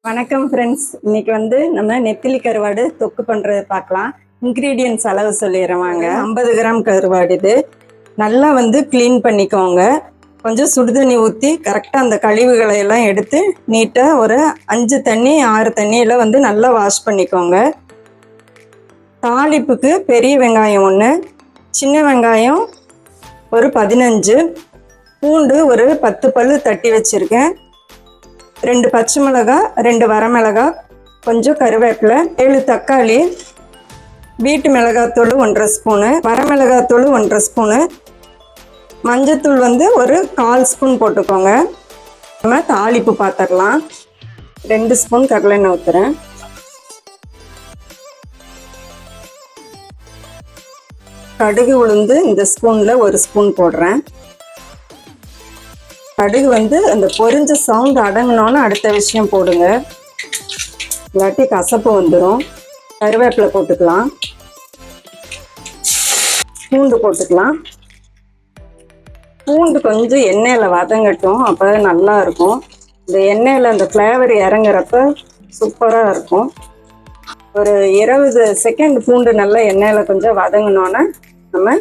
வணக்கம் ஃப்ரெண்ட்ஸ். இன்னைக்கு நம்ம நெத்திலி கருவாடு தொக்கு பண்ணுறது பார்க்கலாம். இன்க்ரீடியன்ட்ஸ் அளவு சொல்லிடுறேன் வாங்க. 50 கிராம் கருவாடு. இது நல்லா க்ளீன் பண்ணிக்கோங்க. கொஞ்சம் சுடுதண்ணி ஊற்றி கரெக்டாக அந்த கழிவுகளை எல்லாம் எடுத்து நீட்டாக ஒரு 5 தண்ணி 6 தண்ணியில் நல்லா வாஷ் பண்ணிக்கோங்க. தாளிப்புக்கு பெரிய வெங்காயம் 1, சின்ன வெங்காயம் ஒரு 15, பூண்டு ஒரு 10 பல்லு தட்டி வச்சுருக்கேன், 2 பச்சை மிளகாய், 2 வரமிளகாய், கொஞ்சம் கருவேப்பிலை, 7 தக்காளி, வீட்டு மிளகாத்தூள் 1.5 ஸ்பூனு, வரமிளகாத்தூள் 1.5 ஸ்பூனு, மஞ்சத்தூள் ஒரு 1/4 ஸ்பூன் போட்டுக்கோங்க. நம்ம தாளிப்பு பார்த்துடலாம். 2 ஸ்பூன் கடலெண்ணெய் ஊற்றுறேன். கடுகு உளுந்து இந்த ஸ்பூனில் 1 ஸ்பூன் போடுறேன். கடுகு அந்த பொரிஞ்ச சவுண்ட் அடங்கினோன்னு அடுத்த விஷயம் போடுங்க, இல்லாட்டி கசப்பு வந்துடும். கருவேப்பிலை போட்டுக்கலாம், பூண்டு போட்டுக்கலாம். பூண்டு கொஞ்சம் எண்ணெயில் வதங்கட்டும், அப்போ நல்லா இருக்கும். இந்த எண்ணெயில் அந்த ஃப்ளேவர் இறங்குறப்ப சூப்பராக இருக்கும். ஒரு 20 செகண்ட் பூண்டு நல்லா எண்ணெயில் கொஞ்சம் வதங்கினோன்னே நம்ம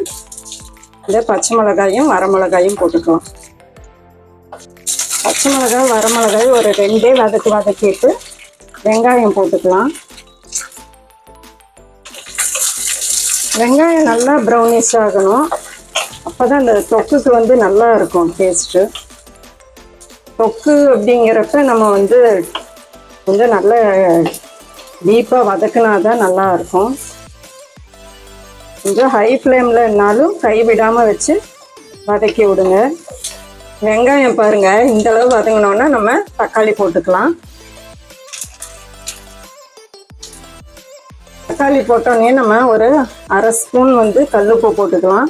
இந்த பச்சை மிளகாயும் வரமிளகாயும் போட்டுக்கலாம். பச்சை மிளகாய் வரமிளகாய் ஒரு 2 வதக்கிட்டு வெங்காயம் போட்டுக்கலாம். வெங்காயம் நல்லா ப்ரௌனிஷ் ஆகணும், அப்போ தான் அந்த தொக்குக்கு நல்லா இருக்கும் டேஸ்ட்டு. தொக்கு அப்படிங்கிறப்ப நம்ம கொஞ்சம் நல்லா டீப்பாக வதக்கினா தான் நல்லா இருக்கும். கொஞ்சம் ஹை ஃப்ளேம்லனாலும் கை விடாமல் வச்சு வதக்கி விடுங்க. வெங்காயம் பாருங்க, இந்த அளவு வதங்கினோன்னா நம்ம தக்காளி போட்டுக்கலாம். தக்காளி போட்டோன்னே நம்ம ஒரு 1/2 ஸ்பூன் கல்லுப்பு போட்டுக்கலாம்.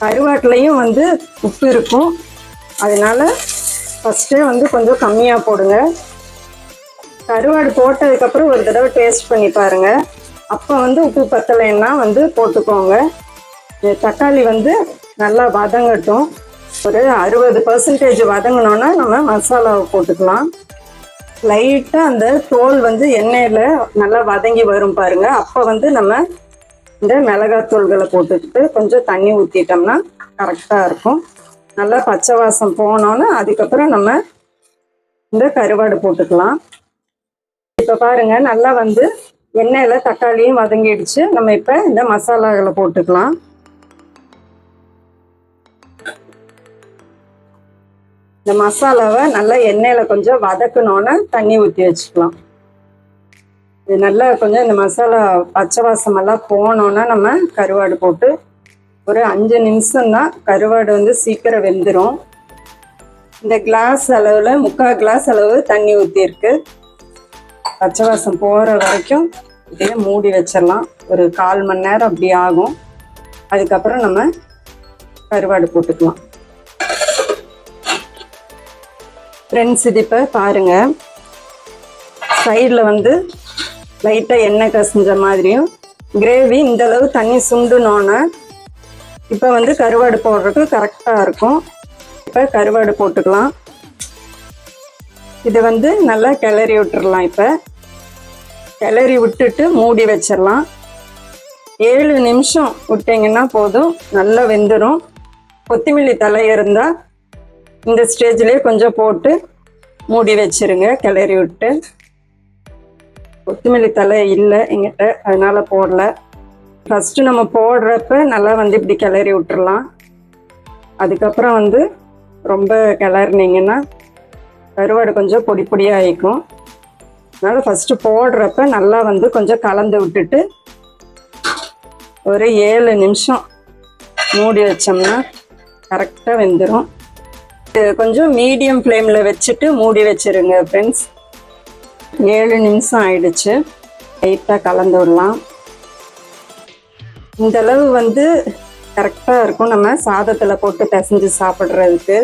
கருவாட்டிலையும் உப்பு இருக்கும், அதனால ஃபஸ்ட்டே கொஞ்சம் கம்மியாக போடுங்க. கருவாடு போட்டதுக்கப்புறம் ஒரு தடவை டேஸ்ட் பண்ணி பாருங்க, அப்போ உப்பு பத்தலைன்னா போட்டுக்கோங்க. தக்காளி நல்லா வதங்கட்டும். ஒரு 60% வதங்கினோன்னா நம்ம மசாலாவை போட்டுக்கலாம். லைட்டாக அந்த தோல் எண்ணெயில் நல்லா வதங்கி வரும் பாருங்க, அப்போ நம்ம இந்த மிளகாத்தூள்களை போட்டுக்கிட்டு கொஞ்சம் தண்ணி ஊற்றிட்டோம்னா கரெக்டாக இருக்கும். நல்லா பச்சை வாசம் போனோன்னு அதுக்கப்புறம் நம்ம இந்த கருவாடு போட்டுக்கலாம். இப்போ பாருங்க, நல்லா எண்ணெயில் தக்காளியும் வதங்கிடுச்சு. நம்ம இப்போ இந்த மசாலாகளை போட்டுக்கலாம். இந்த மசாலாவை நல்லா எண்ணெயில் கொஞ்சம் வதக்கணுன்னு தண்ணி ஊற்றி வச்சுக்கலாம். இது நல்லா கொஞ்சம் இந்த மசாலா பச்சை வாசமெல்லாம் போனோன்னா நம்ம கருவாடு போட்டு ஒரு 5 நிமிஷம் தான். கருவாடு சீக்கிரம் வெந்துடும். இந்த கிளாஸ் அளவில் 3/4 கிளாஸ் அளவு தண்ணி ஊற்றிருக்கு. பச்சை வாசம் போகிற வரைக்கும் இதே மூடி வச்சிடலாம். ஒரு 1/4 மணி நேரம் அப்படி ஆகும். அதுக்கப்புறம் நம்ம கருவாடு போட்டுக்கலாம். ஃப்ரெண்ட்ஸ், இது இப்போ பாருங்கள், சைடில் லைட்டாக எண்ணெய் கசிஞ்ச மாதிரியும் கிரேவி இந்தளவு தண்ணி சுண்டுனோன்னு இப்போ கருவாடு போடுறதுக்கு கரெக்டாக இருக்கும். இப்போ கருவாடு போட்டுக்கலாம். இது நல்லா கிளறி விட்டுடலாம். இப்போ கிளறி விட்டுட்டு மூடி வச்சிடலாம். 7 நிமிஷம் விட்டிங்கன்னா போதும், நல்லா வெந்துடும். கொத்தமல்லி தழை இருந்தால் இந்த ஸ்டேஜ்லேயே கொஞ்சம் போட்டு மூடி வச்சிருங்க, கிளறி விட்டு. கொத்தமல்லி தழை இல்லை எங்கிட்ட, அதனால் போடல. ஃபஸ்ட்டு நம்ம போடுறப்ப நல்லா இப்படி கிளறி விட்டுறலாம். அதுக்கப்புறம் ரொம்ப கிளறினீங்கன்னா கருவாடு கொஞ்சம் பொடி பொடியாக ஆகிக்கும். அதனால் ஃபஸ்ட்டு போடுறப்ப நல்லா கொஞ்சம் கலந்து விட்டுட்டு ஒரு 7 நிமிஷம் மூடி வச்சோம்னா கரெக்டாக வெந்துடும். கொஞ்சம் மீடியம் ஃப்ளேமில் வச்சுட்டு மூடி வச்சுருங்க ஃப்ரெண்ட்ஸ். 7 நிமிஷம் ஆயிடுச்சு. லைட்டாக கலந்து விடலாம். இந்தளவு கரெக்டாக இருக்கும் நம்ம சாதத்தில் போட்டு பிசைஞ்சு சாப்பிட்றதுக்கு.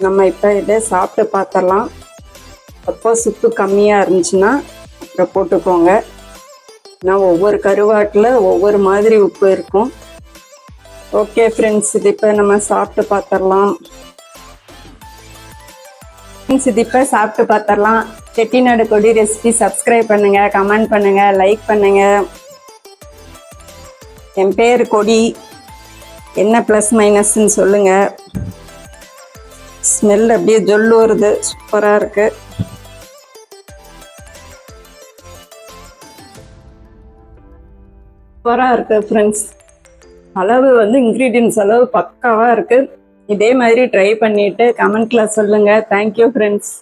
நம்ம இப்போ இதை சாப்பிட்டு பார்த்துடலாம். அப்போ உப்பு கம்மியாக இருந்துச்சுன்னா அப்புறம் போட்டுக்கோங்க. நான் ஒவ்வொரு கருவாட்டில் ஒவ்வொரு மாதிரி உப்பு இருக்கும். ஓகே ஃப்ரெண்ட்ஸ், இது இப்போ நம்ம சாப்பிட்டு பார்த்துடலாம். இது இப்போ சாப்பிட்டு பார்த்துடலாம். செட்டிநாடு கொடி ரெசிபி சப்ஸ்கிரைப் பண்ணுங்க, கமெண்ட் பண்ணுங்க, லைக் பண்ணுங்க. என் பேர் கொடி. என்ன ப்ளஸ் மைனஸ்ன்னு சொல்லுங்க. ஸ்மெல் அப்படியே ஜொல்லு வருது, சூப்பராக இருக்கு. சூப்பராக இருக்கு ஃப்ரெண்ட்ஸ். அளவு வந்து இன்க்ரீடியன்ஸ் அளவு பக்காவாக இருக்கு. இதே மாதிரி ட்ரை பண்ணிட்டு கமெண்ட்ல சொல்லுங்க. Thank you friends.